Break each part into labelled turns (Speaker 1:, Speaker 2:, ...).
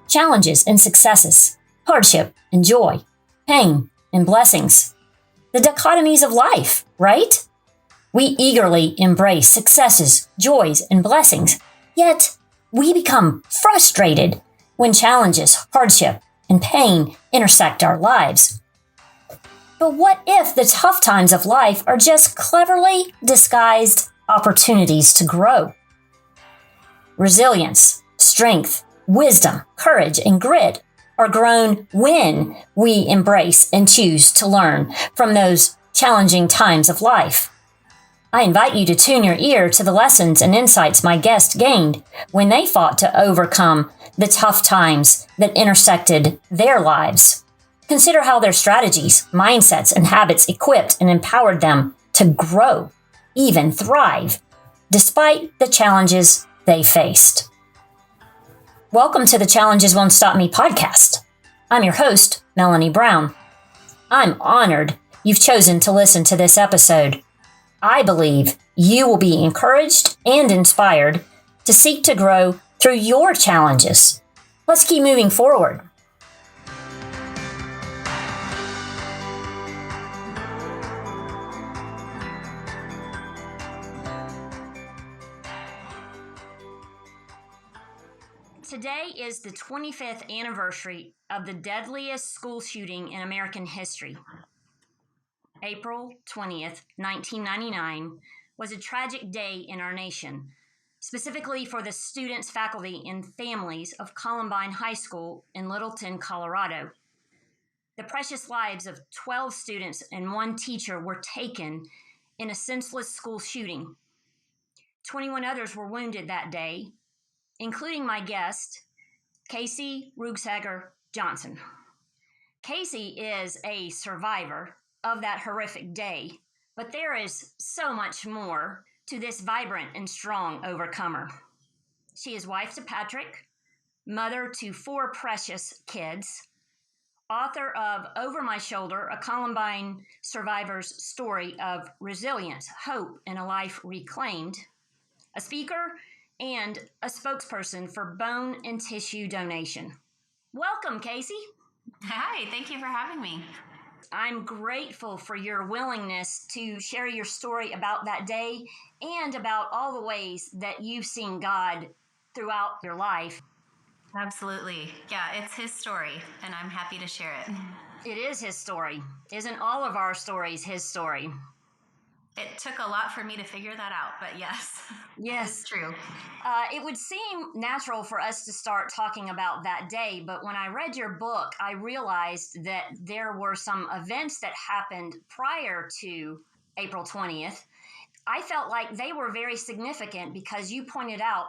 Speaker 1: challenges and successes, hardship and joy, pain and blessings. The dichotomies of life, right? We eagerly embrace successes, joys, and blessings, yet we become frustrated when challenges, hardship, and pain intersect our lives. But what if the tough times of life are just cleverly disguised opportunities to grow? Resilience, strength, wisdom, courage, and grit are grown when we embrace and choose to learn from those challenging times of life. I invite you to tune your ear to the lessons and insights my guests gained when they fought to overcome the tough times that intersected their lives. Consider how their strategies, mindsets, and habits equipped and empowered them to grow, even thrive, despite the challenges they faced. Welcome to the Challenges Won't Stop Me podcast. I'm your host, Melanie Brown. I'm honored you've chosen to listen to this episode. I believe you will be encouraged and inspired to seek to grow through your challenges. Let's keep moving forward. Today is the 25th anniversary of the deadliest school shooting in American history. April 20th, 1999 was a tragic day in our nation, specifically for the students, faculty, and families of Columbine High School in Littleton, Colorado. The precious lives of 12 students and one teacher were taken in a senseless school shooting. 21 others were wounded that day, including my guest, Kacey Ruegsegger Johnson. Kacey is a survivor of that horrific day, but there is so much more to this vibrant and strong overcomer. She is wife to Patrick, mother to 4 precious kids, author of Over My Shoulder, a Columbine survivor's story of resilience, hope, and a life reclaimed, a speaker, and a spokesperson for bone and tissue donation. Welcome, Kacey.
Speaker 2: Hi, thank you for having me.
Speaker 1: I'm grateful for your willingness to share your story about that day and about all the ways that you've seen God throughout your life.
Speaker 2: Absolutely. Yeah, it's his story, and I'm happy to share it.
Speaker 1: It is his story. Isn't all of our stories his story?
Speaker 2: It took a lot for me to figure that out, but yes.
Speaker 1: Yes.
Speaker 2: It's true.
Speaker 1: It would seem natural for us to start talking about that day, but when I read your book, I realized that there were some events that happened prior to April 20th. I felt like they were very significant because you pointed out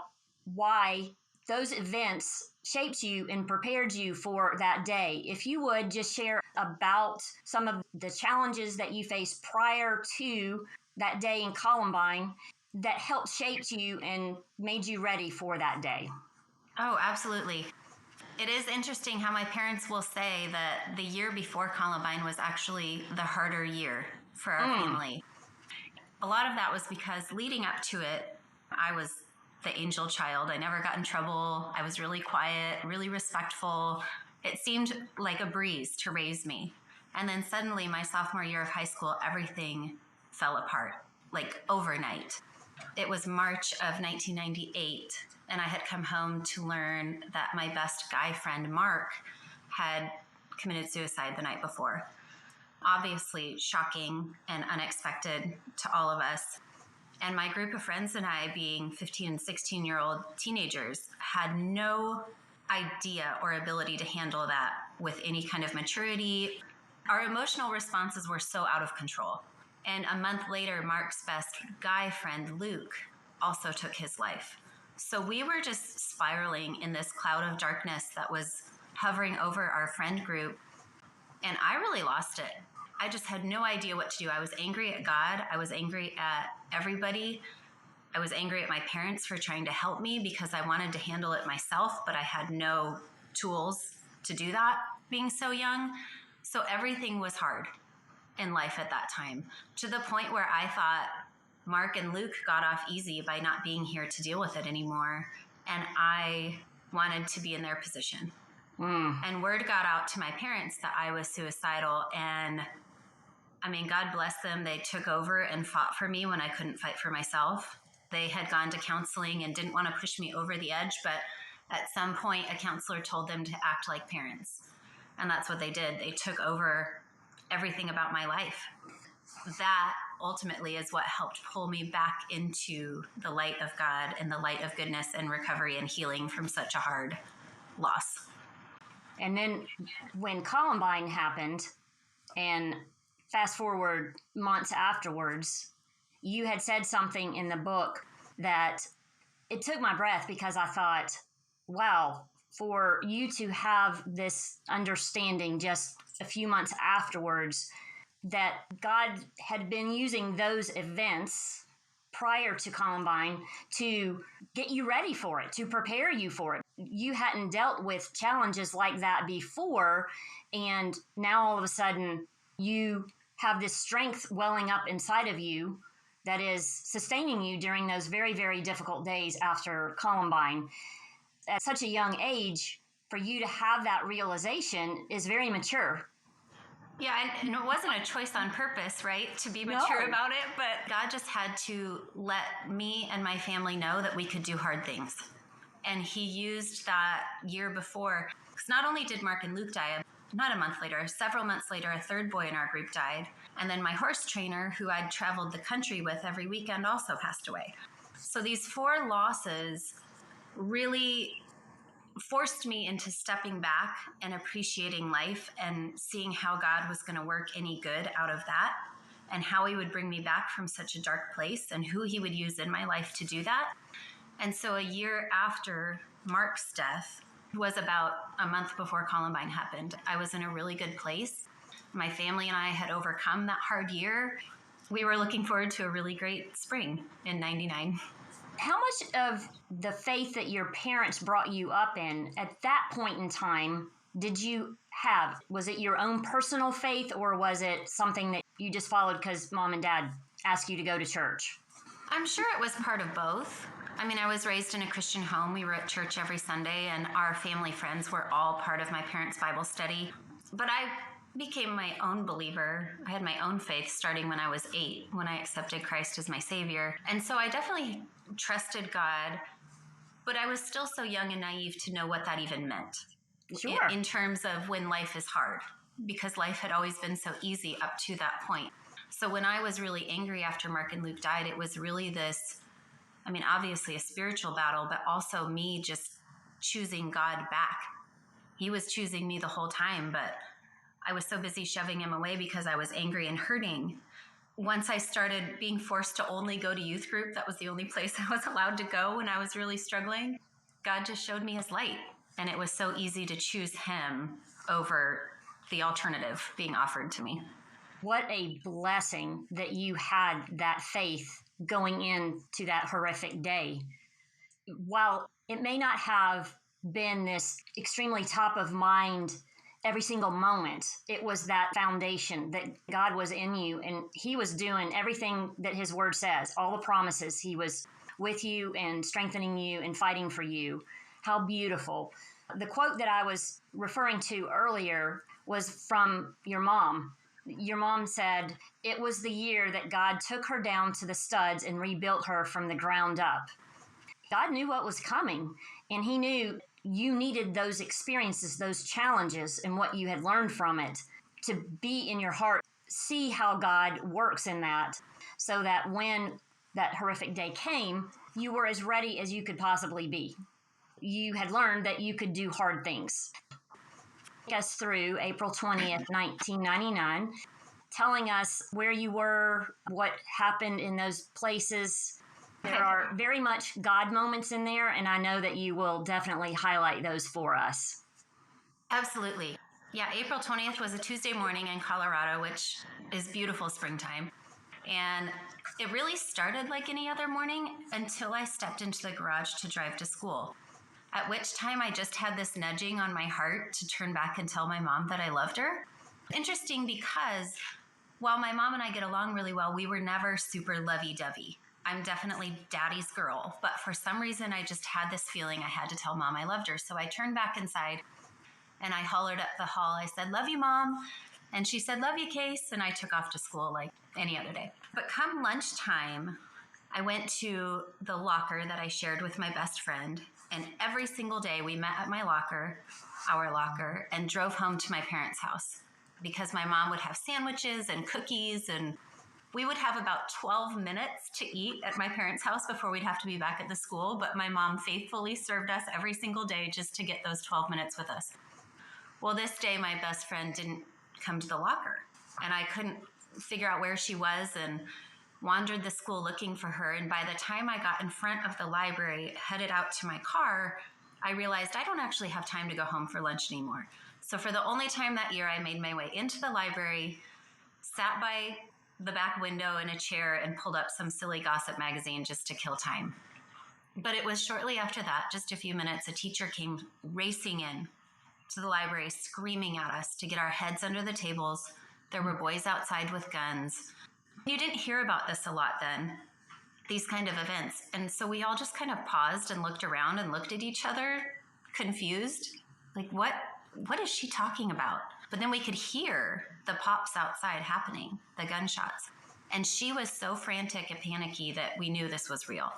Speaker 1: why those events shaped you and prepared you for that day. If you would just share about some of the challenges that you faced prior to that day in Columbine that helped shape you and made you ready for that day.
Speaker 2: Oh, absolutely. It is interesting how my parents will say that the year before Columbine was actually the harder year for our family. A lot of that was because leading up to it, I was the angel child. I never got in trouble. I was really quiet, really respectful. It seemed like a breeze to raise me. And then suddenly my sophomore year of high school, everything fell apart, like overnight. It was March of 1998, and I had come home to learn that my best guy friend, Mark, had committed suicide the night before. Obviously shocking and unexpected to all of us. And my group of friends and I, being 15 and 16-year-old teenagers, had no idea or ability to handle that with any kind of maturity. Our emotional responses were so out of control. And a month later, Mark's best guy friend, Luke, also took his life. So we were just spiraling in this cloud of darkness that was hovering over our friend group. And I really lost it. I just had no idea what to do. I was angry at God. I was angry at everybody. I was angry at my parents for trying to help me because I wanted to handle it myself, but I had no tools to do that being so young. So everything was hard in life at that time, to the point where I thought Mark and Luke got off easy by not being here to deal with it anymore. And I wanted to be in their position. And word got out to my parents that I was suicidal. And I mean, God bless them. They took over and fought for me when I couldn't fight for myself. They had gone to counseling and didn't want to push me over the edge, but at some point, a counselor told them to act like parents. And that's what they did. They took over everything about my life. That ultimately is what helped pull me back into the light of God and the light of goodness and recovery and healing from such a hard loss.
Speaker 1: And then when Columbine happened, and fast forward months afterwards, you had said something in the book that it took my breath, because I thought, wow, for you to have this understanding just a few months afterwards that God had been using those events prior to Columbine to get you ready for it, to prepare you for it. You hadn't dealt with challenges like that before, and now all of a sudden you have this strength welling up inside of you that is sustaining you during those very, very difficult days after Columbine. At such a young age, for you to have that realization is very mature.
Speaker 2: Yeah, and it wasn't a choice on purpose, right, to be mature about it, but God just had to let me and my family know that we could do hard things. And he used that year before, because not only did Mark and Luke die, not a month later, several months later, a third boy in our group died. And then my horse trainer, who I'd traveled the country with every weekend, also passed away. So these 4 losses really forced me into stepping back and appreciating life and seeing how God was going to work any good out of that, and how he would bring me back from such a dark place and who he would use in my life to do that. And so a year after Mark's death, was about a month before Columbine happened, I was in a really good place. My family and I had overcome that hard year. We were looking forward to a really great spring in '99.
Speaker 1: How much of the faith that your parents brought you up in at that point in time did you have? Was it your own personal faith, or was it something that you just followed because mom and dad asked you to go to church?
Speaker 2: I'm sure it was part of both. I mean, I was raised in a Christian home. We were at church every Sunday, and our family friends were all part of my parents' Bible study. But I became my own believer. I had my own faith starting when I was 8, when I accepted Christ as my Savior. And so I definitely trusted God, but I was still so young and naive to know what that even meant.
Speaker 1: Sure.
Speaker 2: In terms of when life is hard, because life had always been so easy up to that point. So when I was really angry after Mark and Luke died, it was really this, I mean, obviously a spiritual battle, but also me just choosing God back. He was choosing me the whole time, but I was so busy shoving him away because I was angry and hurting. Once I started being forced to only go to youth group, that was the only place I was allowed to go when I was really struggling, God just showed me his light. And it was so easy to choose him over the alternative being offered to me.
Speaker 1: What a blessing that you had that faith going into that horrific day. While it may not have been this extremely top of mind every single moment, it was that foundation that God was in you, and he was doing everything that his word says, all the promises. He was with you and strengthening you and fighting for you. How beautiful. The quote that I was referring to earlier was from your mom. Your mom said, "It was the year that God took her down to the studs and rebuilt her from the ground up." God knew what was coming, and he knew you needed those experiences, those challenges, and what you had learned from it to be in your heart, see how God works in that, so that when that horrific day came, you were as ready as you could possibly be. You had learned that you could do hard things. Take us through April 20th, 1999, telling us where you were, what happened in those places. There are very much God moments in there, and I know that you will definitely highlight those for us.
Speaker 2: Absolutely. Yeah, April 20th was a Tuesday morning in Colorado, which is beautiful springtime. And it really started like any other morning until I stepped into the garage to drive to school, at which time I just had this nudging on my heart to turn back and tell my mom that I loved her. Interesting, because while my mom and I get along really well, we were never super lovey-dovey. I'm definitely daddy's girl, but for some reason I just had this feeling I had to tell mom I loved her. So I turned back inside And I hollered up the hall. I said, "Love you, Mom." And she said, "Love you, Case." And I took off to school like any other day. But come lunchtime, I went to the locker that I shared with my best friend. And every single day we met at my locker, our locker, and drove home to my parents' house because my mom would have sandwiches and cookies, and we would have about 12 minutes to eat at my parents' house before we'd have to be back at the school. But my mom faithfully served us every single day just to get those 12 minutes with us. Well, this day, my best friend didn't come to the locker, and I couldn't figure out where she was and wandered the school looking for her. And by the time I got in front of the library, headed out to my car, I realized I don't actually have time to go home for lunch anymore. So for the only time that year, I made my way into the library, sat by the back window in a chair, and pulled up some silly gossip magazine just to kill time. But it was shortly after that, just a few minutes, a teacher came racing in to the library, screaming at us to get our heads under the tables. There were boys outside with guns. You didn't hear about this a lot then, these kind of events. And so we all just kind of paused and looked around and looked at each other, confused. Like, what is she talking about? But then we could hear the pops outside happening, the gunshots. And she was so frantic and panicky that we knew this was real.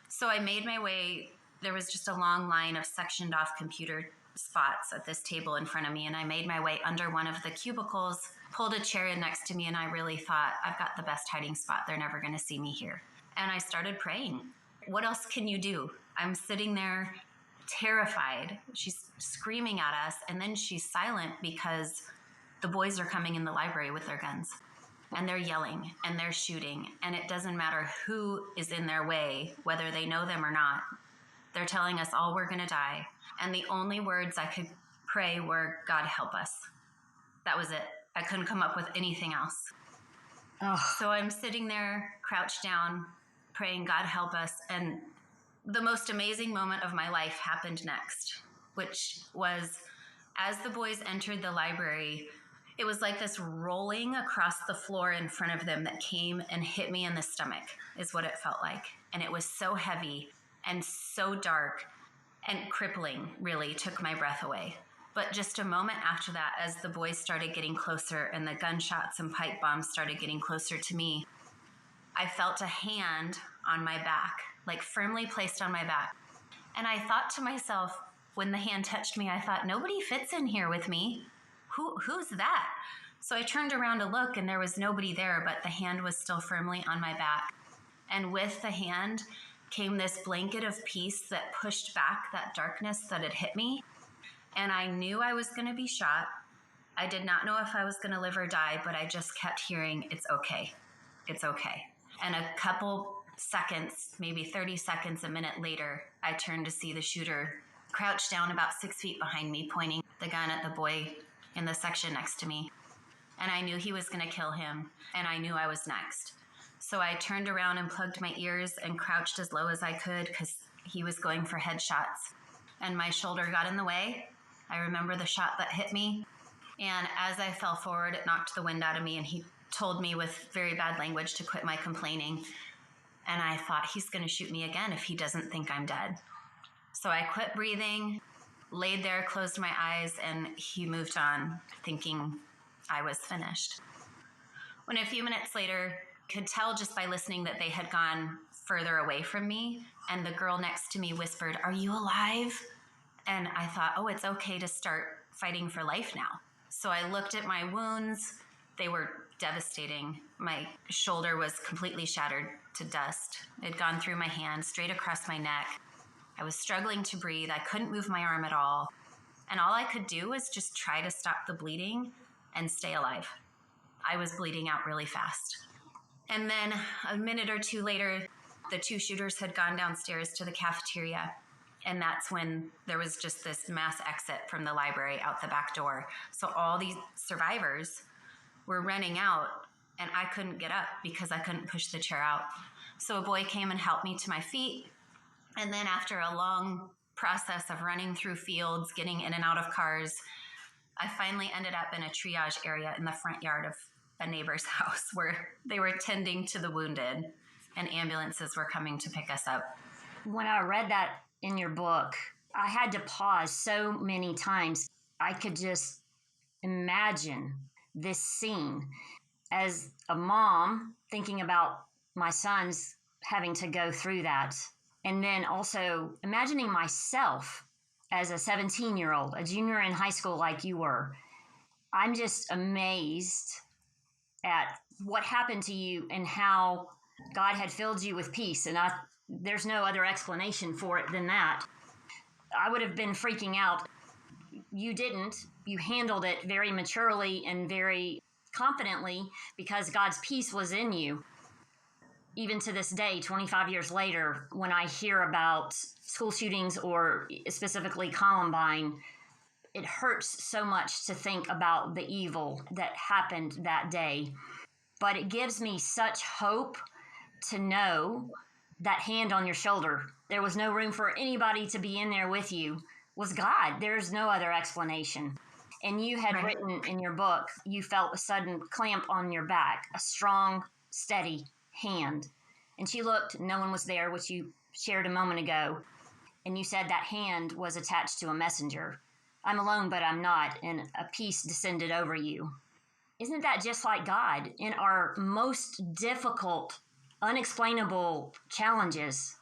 Speaker 2: So I made my way. There was just a long line of sectioned off computer spots at this table in front of me, and I made my way under one of the cubicles, pulled a chair in next to me, and I really thought, I've got the best hiding spot. They're never going to see me here. And I started praying. What else can you do? I'm sitting there terrified. She's screaming at us, and then she's silent because the boys are coming in the library with their guns, and they're yelling and they're shooting, and it doesn't matter who is in their way, whether they know them or not. They're telling us all we're going to die. And the only words I could pray were, "God help us." That was it. I couldn't come up with anything else. Oh. So I'm sitting there, crouched down, praying, "God help us." And the most amazing moment of my life happened next, which was as the boys entered the library, it was like this rolling across the floor in front of them that came and hit me in the stomach, is what it felt like. And it was so heavy and so dark and crippling, really took my breath away. But just a moment after that, as the boys started getting closer and the gunshots and pipe bombs started getting closer to me, I felt a hand on my back, like firmly placed on my back. And I thought to myself, when the hand touched me, I thought, nobody fits in here with me. Who's that? So I turned around to look, and there was nobody there, but the hand was still firmly on my back. And with the hand came this blanket of peace that pushed back that darkness that had hit me. And I knew I was going to be shot. I did not know if I was going to live or die, but I just kept hearing, "It's okay. It's okay." And a couple seconds, maybe 30 seconds, a minute later, I turned to see the shooter crouched down about 6 feet behind me, pointing the gun at the boy in the section next to me. And I knew he was going to kill him, and I knew I was next. So I turned around and plugged my ears and crouched as low as I could because he was going for headshots. And my shoulder got in the way. I remember the shot that hit me. And as I fell forward, it knocked the wind out of me, and he told me with very bad language to quit my complaining. And I thought, he's going to shoot me again if he doesn't think I'm dead. So I quit breathing, laid there, closed my eyes, and he moved on, thinking I was finished. When a few minutes later, could tell just by listening that they had gone further away from me, and the girl next to me whispered, "Are you alive?" And I thought, oh, it's okay to start fighting for life now. So I looked at my wounds. They were devastating. My shoulder was completely shattered to dust. It had gone through my hand, straight across my neck. I was struggling to breathe. I couldn't move my arm at all. And all I could do was just try to stop the bleeding and stay alive. I was bleeding out really fast. And then a minute or two later, the two shooters had gone downstairs to the cafeteria. And that's when there was just this mass exit from the library out the back door. So all these survivors were running out, and I couldn't get up because I couldn't push the chair out. So a boy came and helped me to my feet. And then after a long process of running through fields, getting in and out of cars, I finally ended up in a triage area in the front yard of a neighbor's house where they were tending to the wounded, and ambulances were coming to pick us up.
Speaker 1: When I read that in your book, I had to pause so many times. I could just imagine this scene as a mom thinking about my sons having to go through that. And then also imagining myself as a 17-year-old, a junior in high school like you were. I'm just amazed at what happened to you and how God had filled you with peace. And there's no other explanation for it than that. I would have been freaking out. You didn't. You handled it very maturely and very confidently because God's peace was in you. Even to this day, 25 years later, when I hear about school shootings or specifically Columbine, it hurts so much to think about the evil that happened that day. But it gives me such hope to know that hand on your shoulder. There was no room for anybody to be in there with you. Was God. There's no other explanation. And you had written in your book, you felt a sudden clamp on your back, a strong, steady hand. And she looked, no one was there, which you shared a moment ago. And you said that hand was attached to a messenger. I'm alone, but I'm not. And a peace descended over you. Isn't that just like God? In our most difficult, unexplainable challenges,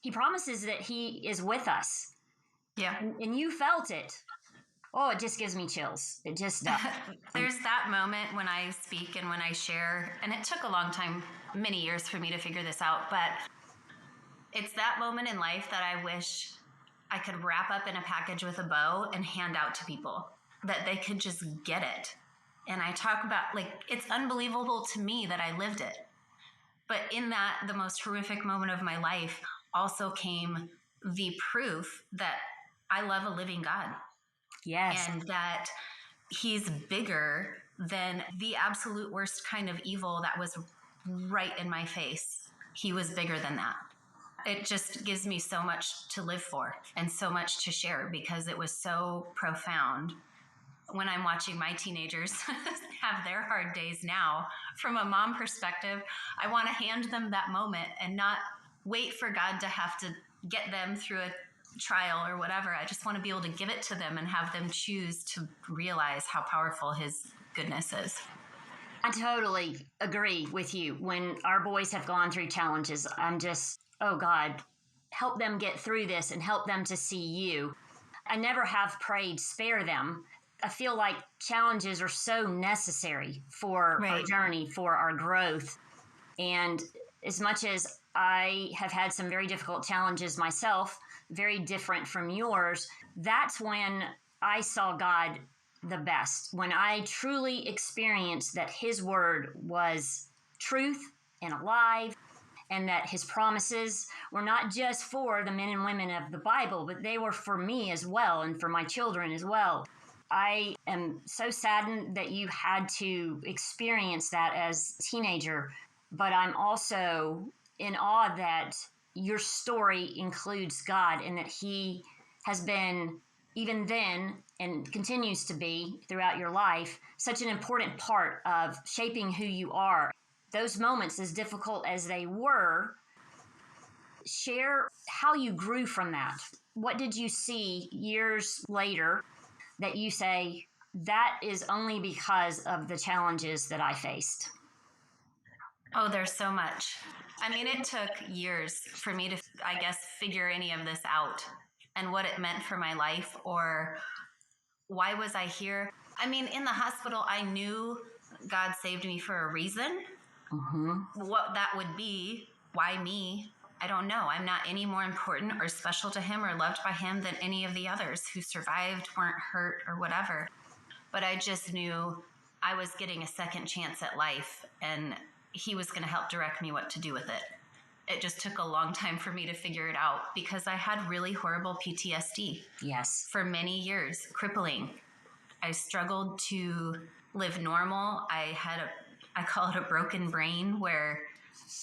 Speaker 1: He promises that He is with us.
Speaker 2: Yeah.
Speaker 1: And you felt it. Oh, it just gives me chills. It just does.
Speaker 2: There's that moment when I speak and when I share, and it took a long time, many years for me to figure this out, but it's that moment in life that I wish I could wrap up in a package with a bow and hand out to people, that they could just get it. And I talk about, like, it's unbelievable to me that I lived it. But in that, the most horrific moment of my life also came the proof that I love a living God.
Speaker 1: Yes.
Speaker 2: And that He's bigger than the absolute worst kind of evil that was right in my face. He was bigger than that. It just gives me so much to live for and so much to share because it was so profound. When I'm watching my teenagers have their hard days now, from a mom perspective, I want to hand them that moment and not wait for God to have to get them through a trial or whatever. I just want to be able to give it to them and have them choose to realize how powerful His goodness is.
Speaker 1: I totally agree with you. When our boys have gone through challenges, I'm just, oh God, help them get through this and help them to see you. I never have prayed, spare them. I feel like challenges are so necessary for our journey, for our growth. And as much as I have had some very difficult challenges myself, very different from yours, that's when I saw God the best. When I truly experienced that His word was truth and alive, and that His promises were not just for the men and women of the Bible, but they were for me as well and for my children as well. I am so saddened that you had to experience that as a teenager, but I'm also in awe that your story includes God and that He has been, even then, and continues to be throughout your life, such an important part of shaping who you are. Those moments, as difficult as they were, share how you grew from that. What did you see years later that you say, that is only because of the challenges that I faced?
Speaker 2: Oh, there's so much. I mean, it took years for me to, I guess, figure any of this out and what it meant for my life or why was I here. I mean, in the hospital, I knew God saved me for a reason. What that would be, why me, I don't know. I'm not any more important or special to Him or loved by Him than any of the others who survived, weren't hurt, or whatever. But I just knew I was getting a second chance at life and He was going to help direct me what to do with it. It just took a long time for me to figure it out because I had really horrible PTSD.
Speaker 1: Yes.
Speaker 2: For many years, crippling. I struggled to live normal. I call it a broken brain where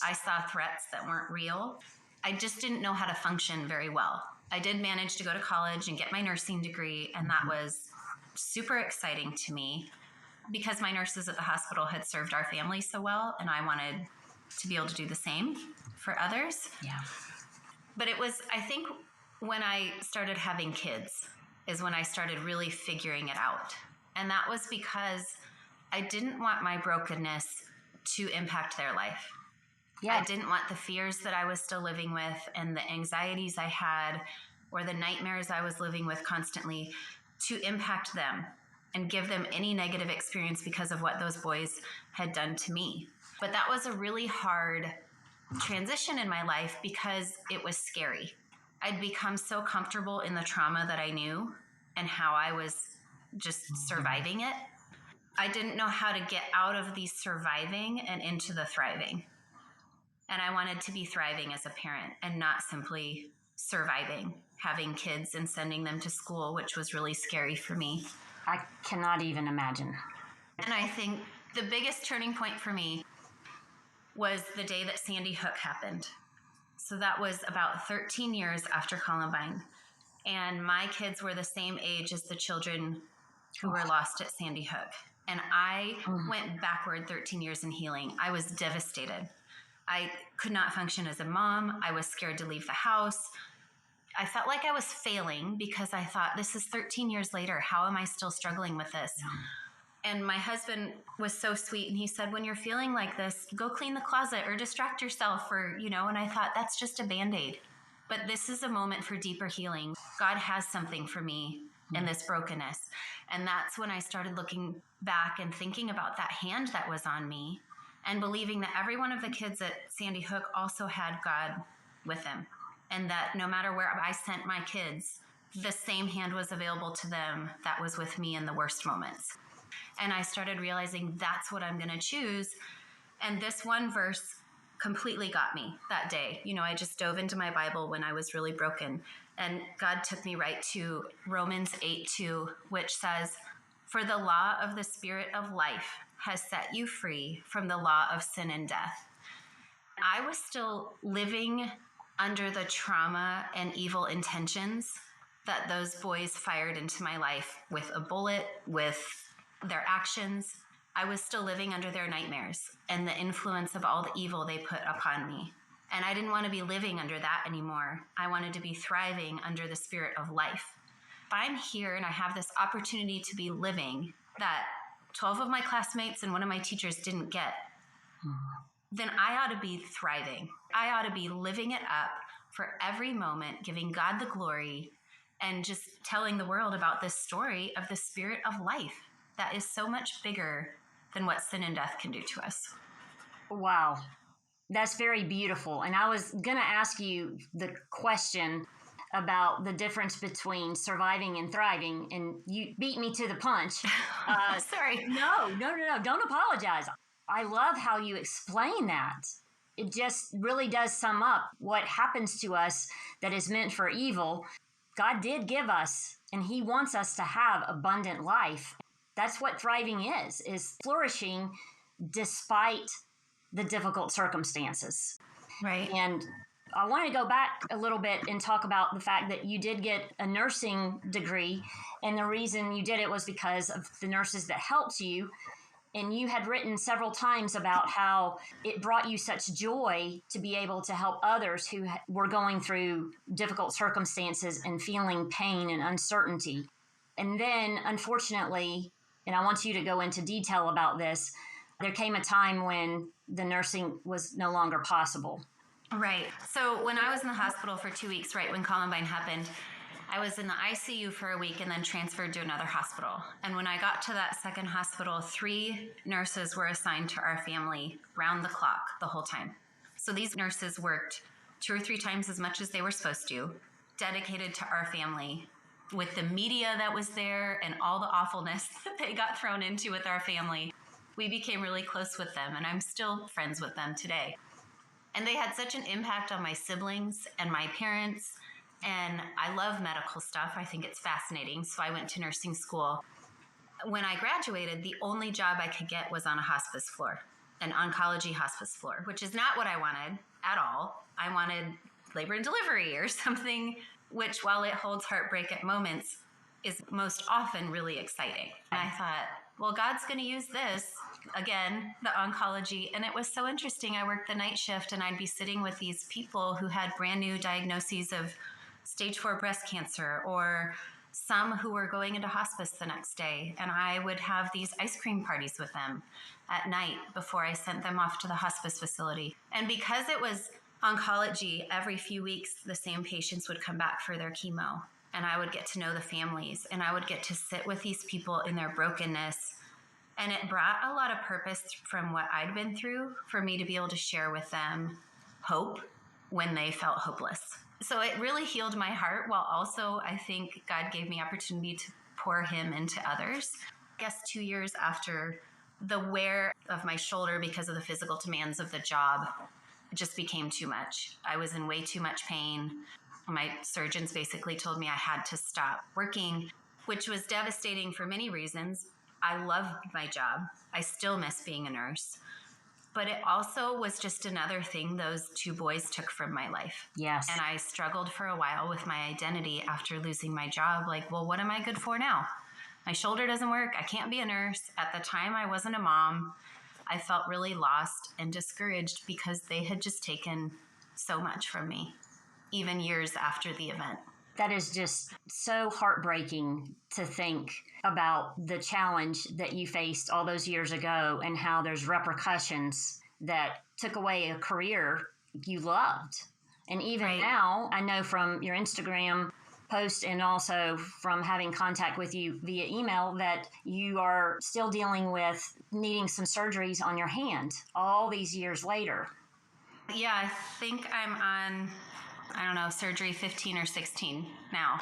Speaker 2: I saw threats that weren't real. I just didn't know how to function very well. I did manage to go to college and get my nursing degree, and that was super exciting to me because my nurses at the hospital had served our family so well, and I wanted to be able to do the same for others.
Speaker 1: Yeah.
Speaker 2: But it was, I think, when I started having kids, is when I started really figuring it out. And that was because I didn't want my brokenness to impact their life. Yeah. I didn't want the fears that I was still living with and the anxieties I had or the nightmares I was living with constantly to impact them and give them any negative experience because of what those boys had done to me. But that was a really hard transition in my life because it was scary. I'd become so comfortable in the trauma that I knew and how I was just surviving it. I didn't know how to get out of the surviving and into the thriving. And I wanted to be thriving as a parent and not simply surviving, having kids and sending them to school, which was really scary for me.
Speaker 1: I cannot even imagine.
Speaker 2: And I think the biggest turning point for me was the day that Sandy Hook happened. So that was about 13 years after Columbine. And my kids were the same age as the children who were lost at Sandy Hook. And I went backward 13 years in healing. I was devastated. I could not function as a mom. I was scared to leave the house. I felt like I was failing because I thought, this is 13 years later. How am I still struggling with this? And my husband was so sweet. And he said, when you're feeling like this, go clean the closet or distract yourself or, and I thought that's just a Band-Aid. But this is a moment for deeper healing. God has something for me in this brokenness. And that's when I started looking back and thinking about that hand that was on me and believing that every one of the kids at Sandy Hook also had God with them. And that no matter where I sent my kids, the same hand was available to them that was with me in the worst moments. And I started realizing that's what I'm going to choose. And this one verse completely got me that day. I just dove into my Bible when I was really broken. And God took me right to Romans 8:2, which says, "For the law of the Spirit of life has set you free from the law of sin and death." I was still living under the trauma and evil intentions that those boys fired into my life with a bullet, with their actions. I was still living under their nightmares and the influence of all the evil they put upon me. And I didn't want to be living under that anymore. I wanted to be thriving under the Spirit of life. If I'm here and I have this opportunity to be living that 12 of my classmates and one of my teachers didn't get, then I ought to be thriving. I ought to be living it up for every moment, giving God the glory and just telling the world about this story of the Spirit of life that is so much bigger than what sin and death can do to us.
Speaker 1: Wow. That's very beautiful. And I was going to ask you the question about the difference between surviving and thriving, and you beat me to the punch.
Speaker 2: Sorry.
Speaker 1: No. Don't apologize. I love how you explain that. It just really does sum up what happens to us that is meant for evil. God did give us, and He wants us to have abundant life. That's what thriving is flourishing despite the difficult circumstances.
Speaker 2: Right.
Speaker 1: And I want to go back a little bit and talk about the fact that you did get a nursing degree, and the reason you did it was because of the nurses that helped you. And you had written several times about how it brought you such joy to be able to help others who were going through difficult circumstances and feeling pain and uncertainty. And then, unfortunately, and I want you to go into detail about this, there came a time when the nursing was no longer possible.
Speaker 2: Right. So when I was in the hospital for 2 weeks, right when Columbine happened, I was in the ICU for a week and then transferred to another hospital. And when I got to that second hospital, 3 nurses were assigned to our family round the clock the whole time. So these nurses worked 2 or 3 times as much as they were supposed to, dedicated to our family. With the media that was there and all the awfulness that they got thrown into with our family, we became really close with them, and I'm still friends with them today. And they had such an impact on my siblings and my parents. And I love medical stuff. I think it's fascinating. So I went to nursing school. When I graduated, the only job I could get was on a hospice floor, an oncology hospice floor, which is not what I wanted at all. I wanted labor and delivery or something, which, while it holds heartbreak at moments, is most often really exciting. And I thought, well, God's going to use this, again, the oncology. And it was so interesting. I worked the night shift and I'd be sitting with these people who had brand new diagnoses of stage 4 breast cancer or some who were going into hospice the next day. And I would have these ice cream parties with them at night before I sent them off to the hospice facility. And because it was oncology, every few weeks, the same patients would come back for their chemo. And I would get to know the families, and I would get to sit with these people in their brokenness. And it brought a lot of purpose from what I'd been through for me to be able to share with them hope when they felt hopeless. So it really healed my heart, while also I think God gave me opportunity to pour him into others. I guess 2 years after, the wear of my shoulder because of the physical demands of the job just became too much. I was in way too much pain. My surgeons basically told me I had to stop working, which was devastating for many reasons. I loved my job. I still miss being a nurse. But it also was just another thing those two boys took from my life.
Speaker 1: Yes.
Speaker 2: And I struggled for a while with my identity after losing my job. Like, well, what am I good for now? My shoulder doesn't work. I can't be a nurse. At the time, I wasn't a mom. I felt really lost and discouraged because they had just taken so much from me, even years after the event.
Speaker 1: That is just so heartbreaking to think about the challenge that you faced all those years ago and how there's repercussions that took away a career you loved. And even now, I know from your Instagram post and also from having contact with you via email that you are still dealing with needing some surgeries on your hand all these years later.
Speaker 2: Yeah, I think I'm on, I don't know, surgery 15 or 16 now.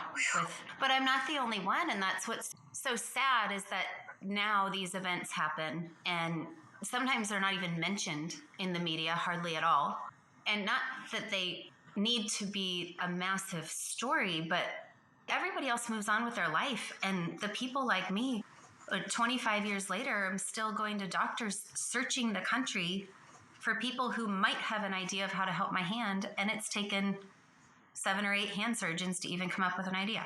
Speaker 2: But I'm not the only one. And that's what's so sad, is that now these events happen and sometimes they're not even mentioned in the media, hardly at all. And not that they need to be a massive story, but everybody else moves on with their life. And the people like me, 25 years later, I'm still going to doctors searching the country for people who might have an idea of how to help my hand. And it's taken 7 or 8 hand surgeons to even come up with an idea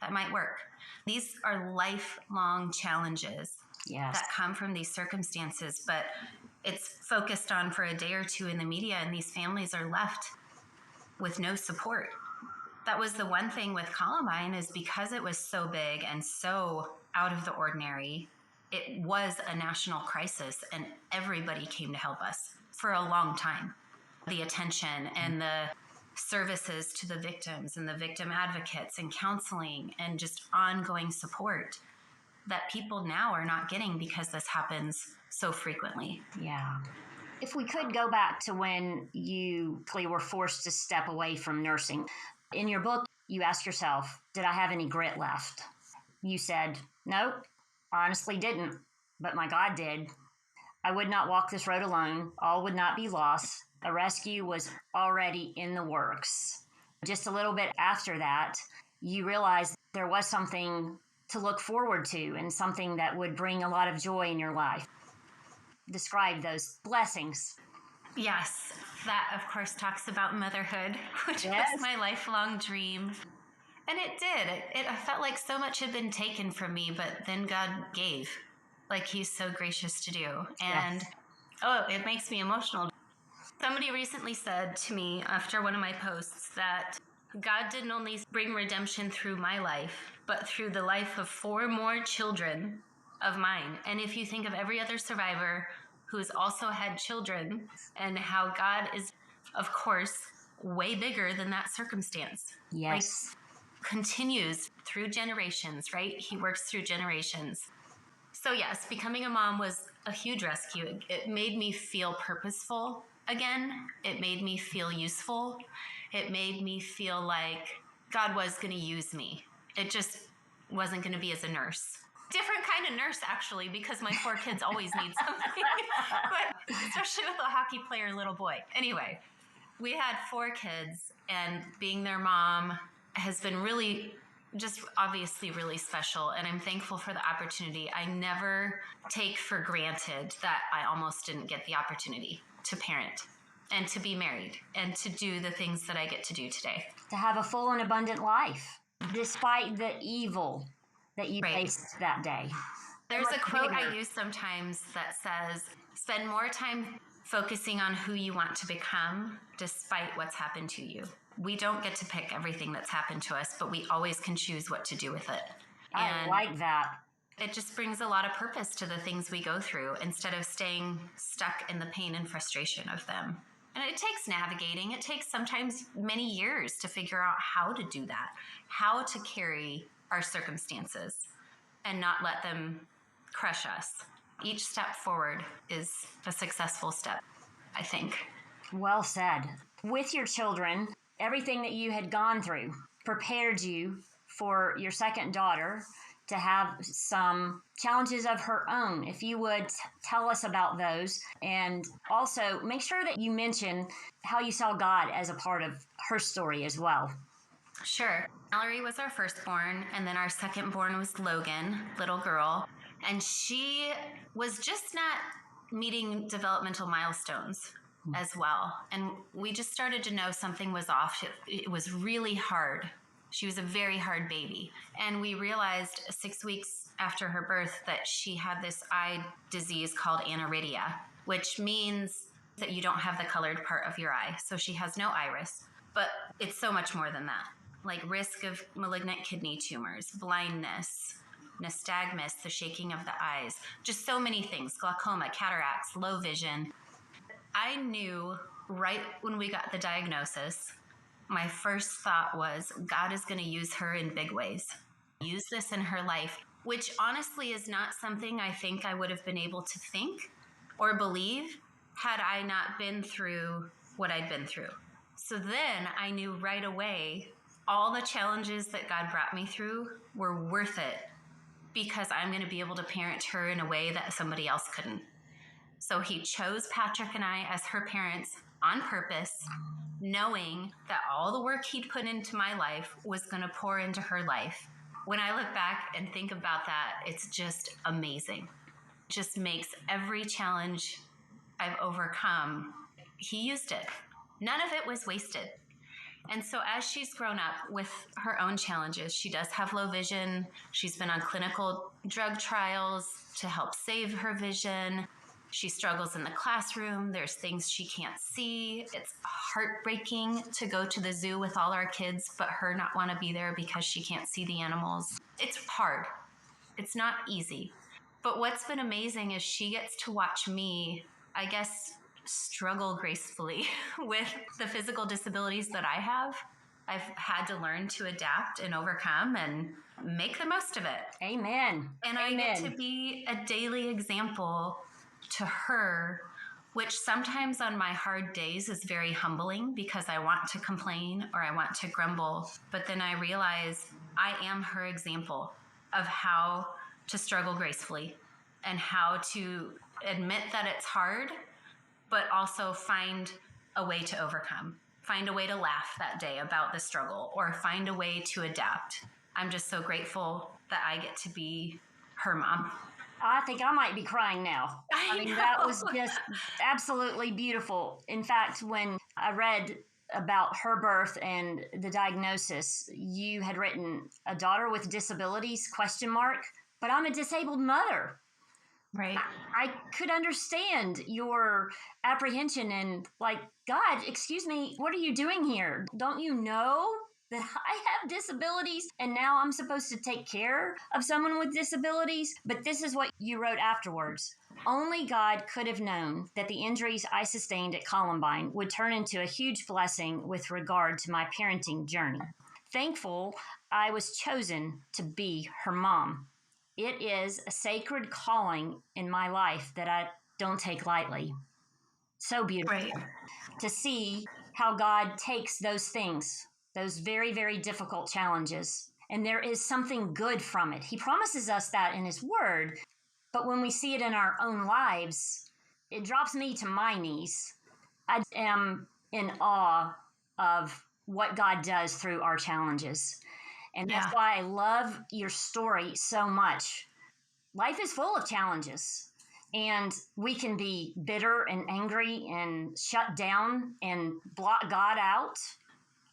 Speaker 2: that might work. These are lifelong challenges that come from these circumstances, but it's focused on for a day or two in the media, and these families are left with no support. That was the one thing with Columbine, is because it was so big and so out of the ordinary, it was a national crisis, and everybody came to help us for a long time. The attention and the services to the victims and the victim advocates and counseling and just ongoing support that people now are not getting because this happens so frequently.
Speaker 1: Yeah. If we could go back to when you were forced to step away from nursing. In your book, you ask yourself, did I have any grit left? You said, nope, honestly didn't, but my God did. I would not walk this road alone. All would not be lost. A rescue was already in the works. Just a little bit after that, you realized there was something to look forward to and something that would bring a lot of joy in your life. Describe those blessings.
Speaker 2: Yes, that of course talks about motherhood, which was my lifelong dream. And it did. I felt like so much had been taken from me, but then God gave, like he's so gracious to do. And it makes me emotional. Somebody recently said to me after one of my posts that God didn't only bring redemption through my life, but through the life of 4 more children of mine. And if you think of every other survivor who's also had children, and how God is, of course, way bigger than that circumstance.
Speaker 1: Yes.
Speaker 2: Like, continues through generations, right? He works through generations. So yes, becoming a mom was a huge rescue. It made me feel purposeful again. It made me feel useful. It made me feel like God was going to use me. It just wasn't going to be as a nurse. Different kind of nurse, actually, because my 4 kids always need something, but especially with a hockey player little boy. Anyway, we had 4 kids, and being their mom has been really, just obviously really special, and I'm thankful for the opportunity. I never take for granted that I almost didn't get the opportunity to parent and to be married and to do the things that I get to do today.
Speaker 1: To have a full and abundant life, despite the evil that you faced that day.
Speaker 2: There's a quote I use sometimes that says, spend more time focusing on who you want to become despite what's happened to you. We don't get to pick everything that's happened to us, but we always can choose what to do with it.
Speaker 1: I like that.
Speaker 2: It just brings a lot of purpose to the things we go through instead of staying stuck in the pain and frustration of them. And it takes navigating. It takes sometimes many years to figure out how to do that, how to carry our circumstances and not let them crush us. Each step forward is a successful step, I think.
Speaker 1: Well said. With your children, everything that you had gone through prepared you for your second daughter to have some challenges of her own. If you would tell us about those, and also make sure that you mention how you saw God as a part of her story as well.
Speaker 2: Sure. Mallory was our firstborn, and then our secondborn was Logan, little girl. And she was just not meeting developmental milestones as well. And we just started to know something was off. It was really hard. She was a very hard baby. And we realized 6 weeks after her birth that she had this eye disease called aniridia, which means that you don't have the colored part of your eye. So she has no iris, but it's so much more than that. Like risk of malignant kidney tumors, blindness, nystagmus, the shaking of the eyes, just so many things, glaucoma, cataracts, low vision. I knew right when we got the diagnosis, my first thought was, God is going to use her in big ways. Use this in her life, which honestly is not something I think I would have been able to think or believe had I not been through what I'd been through. So then I knew right away all the challenges that God brought me through were worth it because I'm going to be able to parent her in a way that somebody else couldn't. So he chose Patrick and I as her parents on purpose, knowing that all the work he'd put into my life was going to pour into her life. When I look back and think about that, it's just amazing. It just makes every challenge I've overcome, he used it. None of it was wasted. And so as she's grown up with her own challenges, she does have low vision. She's been on clinical drug trials to help save her vision. She struggles in the classroom. There's things she can't see. It's heartbreaking to go to the zoo with all our kids, but her not want to be there because she can't see the animals. It's hard. It's not easy. But what's been amazing is she gets to watch me, I guess, struggle gracefully with the physical disabilities that I have. I've had to learn to adapt and overcome and make the most of it.
Speaker 1: Amen.
Speaker 2: And I get to be a daily example to her, which sometimes on my hard days is very humbling because I want to complain or I want to grumble. But then I realize I am her example of how to struggle gracefully and how to admit that it's hard, but also find a way to overcome, find a way to laugh that day about the struggle or find a way to adapt. I'm just so grateful that I get to be her mom.
Speaker 1: I think I might be crying now. I mean, that was just absolutely beautiful. In fact, when I read about her birth and the diagnosis, you had written a daughter with disabilities, ? But I'm a disabled mother.
Speaker 2: Right.
Speaker 1: I could understand your apprehension and like, God, excuse me, what are you doing here? Don't you know that I have disabilities and now I'm supposed to take care of someone with disabilities? But this is what you wrote afterwards. Only God could have known that the injuries I sustained at Columbine would turn into a huge blessing with regard to my parenting journey. Thankful I was chosen to be her mom. It is a sacred calling in my life that I don't take lightly. So beautiful.
Speaker 2: Right.
Speaker 1: To see how God takes those things, those very, very difficult challenges, and there is something good from it. He promises us that in his word, but when we see it in our own lives, it drops me to my knees. I am in awe of what God does through our challenges. And that's why I love your story so much. Life is full of challenges, and we can be bitter and angry and shut down and block God out.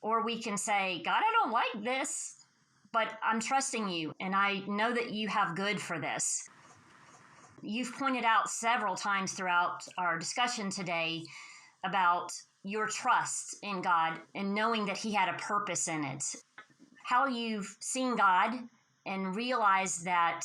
Speaker 1: Or we can say, God, I don't like this, but I'm trusting you, and I know that you have good for this. You've pointed out several times throughout our discussion today about your trust in God and knowing that He had a purpose in it. How you've seen God and realized that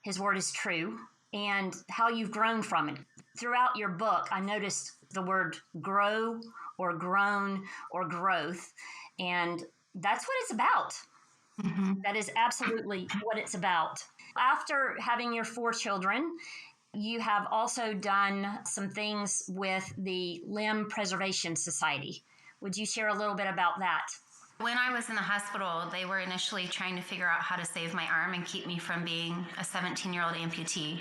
Speaker 1: His word is true, and how you've grown from it. Throughout your book, I noticed the word grow or grown or growth, and that's what it's about.
Speaker 2: Mm-hmm.
Speaker 1: That is absolutely what it's about. After having your 4 children, you have also done some things with the Limb Preservation Society. Would you share a little bit about that?
Speaker 2: When I was in the hospital, they were initially trying to figure out how to save my arm and keep me from being a 17-year-old amputee.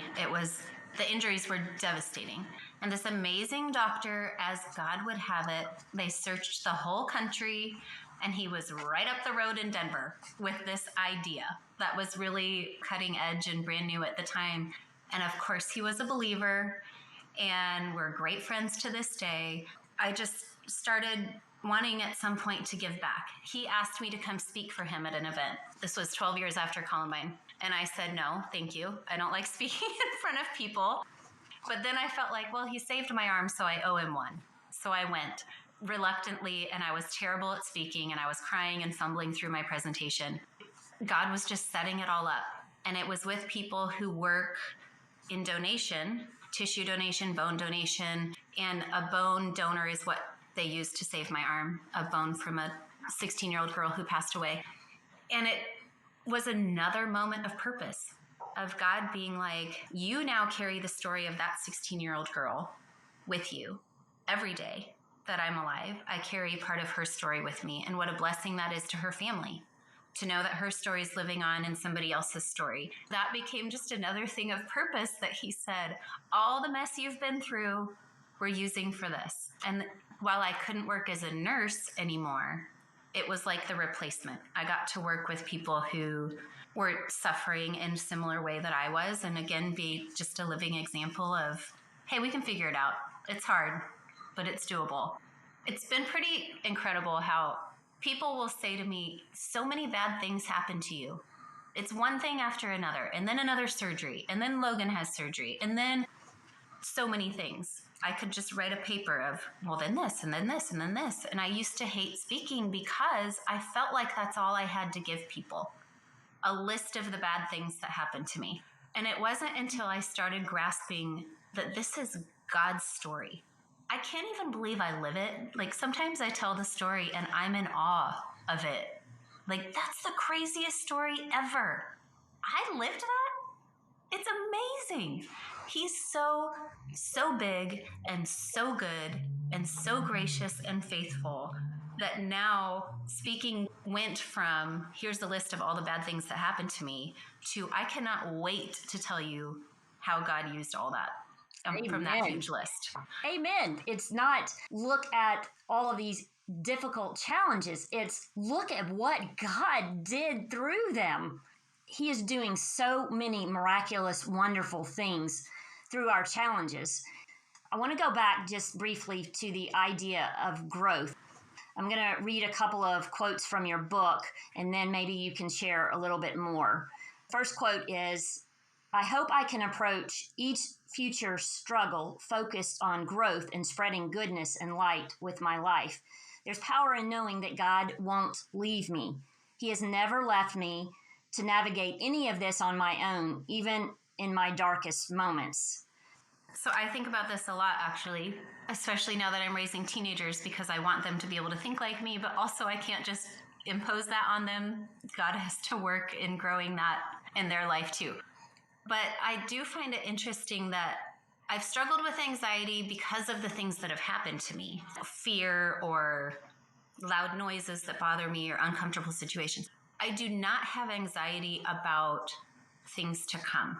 Speaker 2: The injuries were devastating. And this amazing doctor, as God would have it, they searched the whole country, and he was right up the road in Denver with this idea that was really cutting edge and brand new at the time. And of course, he was a believer, and we're great friends to this day. I just started wanting at some point to give back. He asked me to come speak for him at an event. This was 12 years after Columbine. And I said, no, thank you. I don't like speaking in front of people. But then I felt like, well, he saved my arm, so I owe him one. So I went reluctantly, and I was terrible at speaking, and I was crying and fumbling through my presentation. God was just setting it all up. And it was with people who work in donation, tissue donation, bone donation, and a bone donor is what they used to save my arm, a bone from a 16-year-old girl who passed away. And it was another moment of purpose, of God being like, you now carry the story of that 16-year-old girl with you every day that I'm alive. I carry part of her story with me, and what a blessing that is to her family, to know that her story is living on in somebody else's story. That became just another thing of purpose that he said, all the mess you've been through, we're using for this. And while I couldn't work as a nurse anymore, it was like the replacement. I got to work with people who were suffering in a similar way that I was, and again, be just a living example of, hey, we can figure it out. It's hard, but it's doable. It's been pretty incredible how people will say to me, so many bad things happen to you. It's one thing after another, and then another surgery, and then Logan has surgery, and then so many things. I could just write a paper of, well, then this, and then this, and then this. And I used to hate speaking because I felt like that's all I had to give people, a list of the bad things that happened to me. And it wasn't until I started grasping that this is God's story. I can't even believe I live it. Like, sometimes I tell the story and I'm in awe of it. Like, that's the craziest story ever. I lived that? It's amazing. He's so big and so good and so gracious and faithful that now speaking went from, here's the list of all the bad things that happened to me, to I cannot wait to tell you how God used all that from that huge list.
Speaker 1: Amen. It's not look at all of these difficult challenges. It's look at what God did through them. He is doing so many miraculous, wonderful things through our challenges. I want to go back just briefly to the idea of growth. I'm going to read a couple of quotes from your book, and then maybe you can share a little bit more. First quote is, I hope I can approach each future struggle focused on growth and spreading goodness and light with my life. There's power in knowing that God won't leave me. He has never left me to navigate any of this on my own, even in my darkest moments.
Speaker 2: So I think about this a lot, actually, especially now that I'm raising teenagers, because I want them to be able to think like me, but also I can't just impose that on them. God has to work in growing that in their life too. But I do find it interesting that I've struggled with anxiety because of the things that have happened to me. Fear or loud noises that bother me or uncomfortable situations. I do not have anxiety about things to come.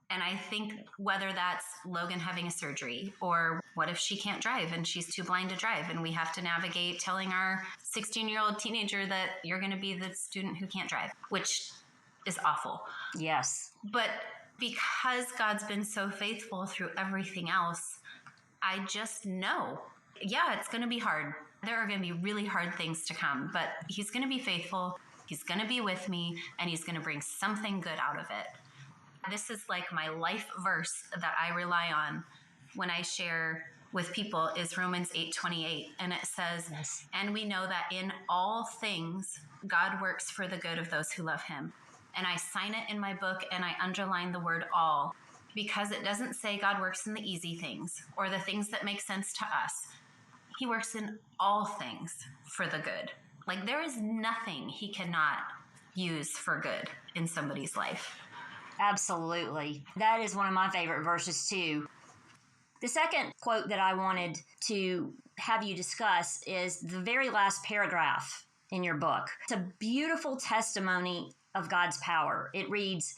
Speaker 2: And I think whether that's Logan having a surgery, or what if she can't drive and she's too blind to drive and we have to navigate telling our 16-year-old teenager that you're going to be the student who can't drive, which is awful.
Speaker 1: Yes.
Speaker 2: But because God's been so faithful through everything else, I just know, yeah, it's going to be hard. There are going to be really hard things to come, but He's going to be faithful. He's going to be with me, and He's going to bring something good out of it. This is like my life verse that I rely on when I share with people is Romans 8:28. And it says,
Speaker 1: Yes.
Speaker 2: and we know that in all things, God works for the good of those who love him. And I sign it in my book and I underline the word all, because it doesn't say God works in the easy things or the things that make sense to us. He works in all things for the good. Like, there is nothing he cannot use for good in somebody's life.
Speaker 1: Absolutely. That is one of my favorite verses too. The second quote that I wanted to have you discuss is the very last paragraph in your book. It's a beautiful testimony of God's power. It reads,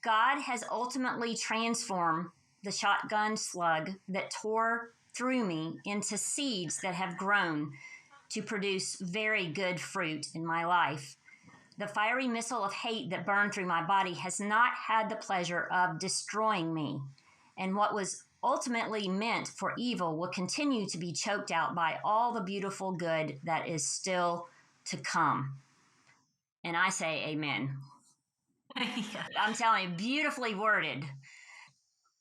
Speaker 1: God has ultimately transformed the shotgun slug that tore through me into seeds that have grown to produce very good fruit in my life. The fiery missile of hate that burned through my body has not had the pleasure of destroying me, and what was ultimately meant for evil will continue to be choked out by all the beautiful good that is still to come. And I say amen.
Speaker 2: Yeah.
Speaker 1: I'm telling you, beautifully worded.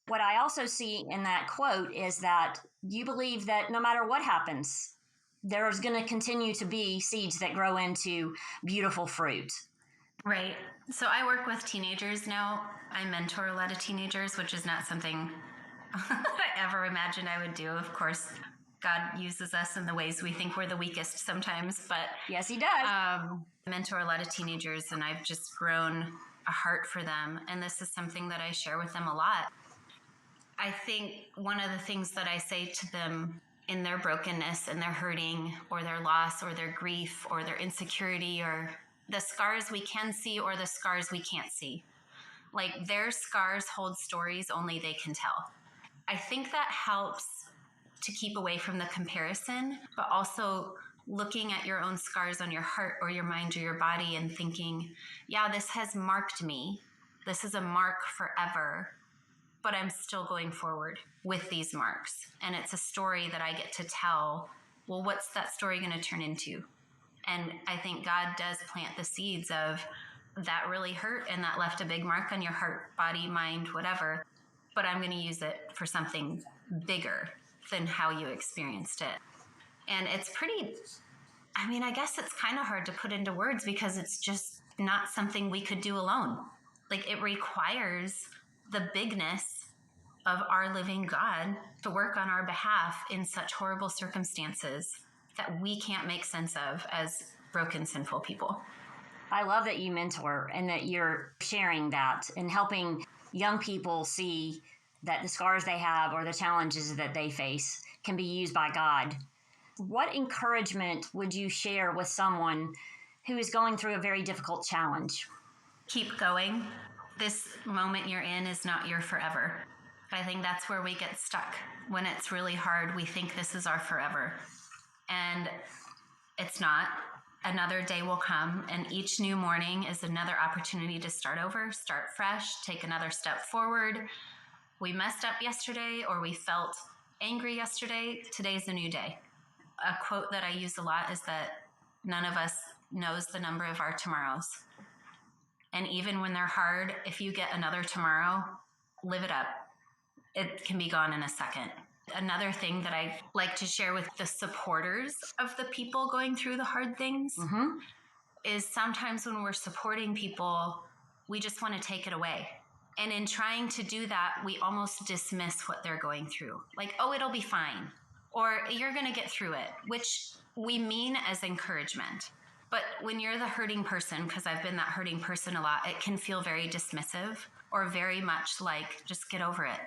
Speaker 1: What I also see in that quote is that you believe that no matter what happens, there's going to continue to be seeds that grow into beautiful fruit.
Speaker 2: Right. So I work with teenagers now. I mentor a lot of teenagers, which is not something I ever imagined I would do. Of course, God uses us in the ways we think we're the weakest sometimes, but
Speaker 1: Yes, he does.
Speaker 2: I mentor a lot of teenagers, and I've just grown a heart for them. And this is something that I share with them a lot. I think one of the things that I say to them in their brokenness and their hurting or their loss or their grief or their insecurity or the scars we can see or the scars we can't see, like, their scars hold stories only they can tell. I think that helps to keep away from the comparison, but also looking at your own scars on your heart or your mind or your body and thinking, yeah, this has marked me. This is a mark forever, but I'm still going forward with these marks. And it's a story that I get to tell. Well, what's that story going to turn into? And I think God does plant the seeds of that really hurt and that left a big mark on your heart, body, mind, whatever. But I'm going to use it for something bigger than how you experienced it. And it's pretty, I mean, I guess it's kind of hard to put into words because it's just not something we could do alone. Like, it requires the bigness of our living God to work on our behalf in such horrible circumstances that we can't make sense of as broken, sinful people.
Speaker 1: I love that you mentor and that you're sharing that and helping young people see that the scars they have or the challenges that they face can be used by God. What encouragement would you share with someone who is going through a very difficult challenge?
Speaker 2: Keep going. This moment you're in is not your forever. I think that's where we get stuck. When it's really hard, we think this is our forever. And it's not. Another day will come, and each new morning is another opportunity to start over, start fresh, take another step forward. We messed up yesterday, or we felt angry yesterday. Today's a new day. A quote that I use a lot is that none of us knows the number of our tomorrows. And even when they're hard, if you get another tomorrow, live it up. It can be gone in a second. Another thing that I like to share with the supporters of the people going through the hard things is sometimes when we're supporting people, we just want to take it away. And in trying to do that, we almost dismiss what they're going through. Like, oh, it'll be fine. Or you're going to get through it, which we mean as encouragement. But when you're the hurting person, because I've been that hurting person a lot, it can feel very dismissive or very much like, just get over it.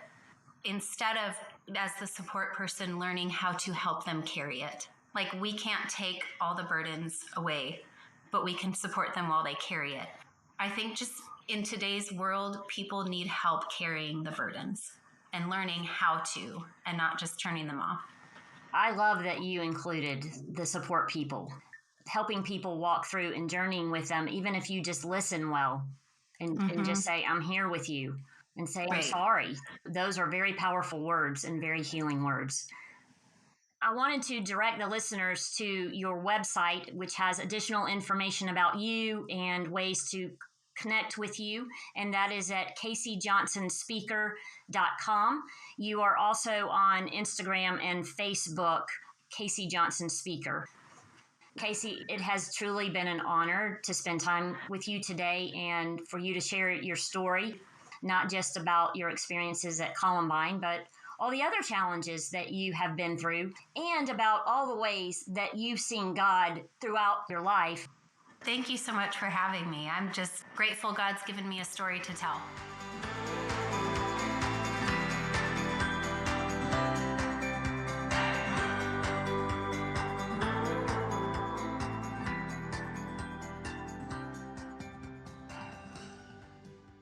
Speaker 2: Instead of, as the support person, learning how to help them carry it. Like, we can't take all the burdens away, but we can support them while they carry it. I think just in today's world, people need help carrying the burdens and learning how to, and not just turning them off.
Speaker 1: I love that you included the support people, helping people walk through and journeying with them, even if you just listen well and just say, I'm here with you, and say, I'm sorry. Those are very powerful words and very healing words. I wanted to direct the listeners to your website, which has additional information about you and ways to connect with you, and that is at CaceyJohnsonSpeaker.com. You are also on Instagram and Facebook, Kacey Johnson Speaker. Kacey, it has truly been an honor to spend time with you today and for you to share your story, not just about your experiences at Columbine, but all the other challenges that you have been through and about all the ways that you've seen God throughout your life.
Speaker 2: Thank you so much for having me. I'm just grateful God's given me a story to tell.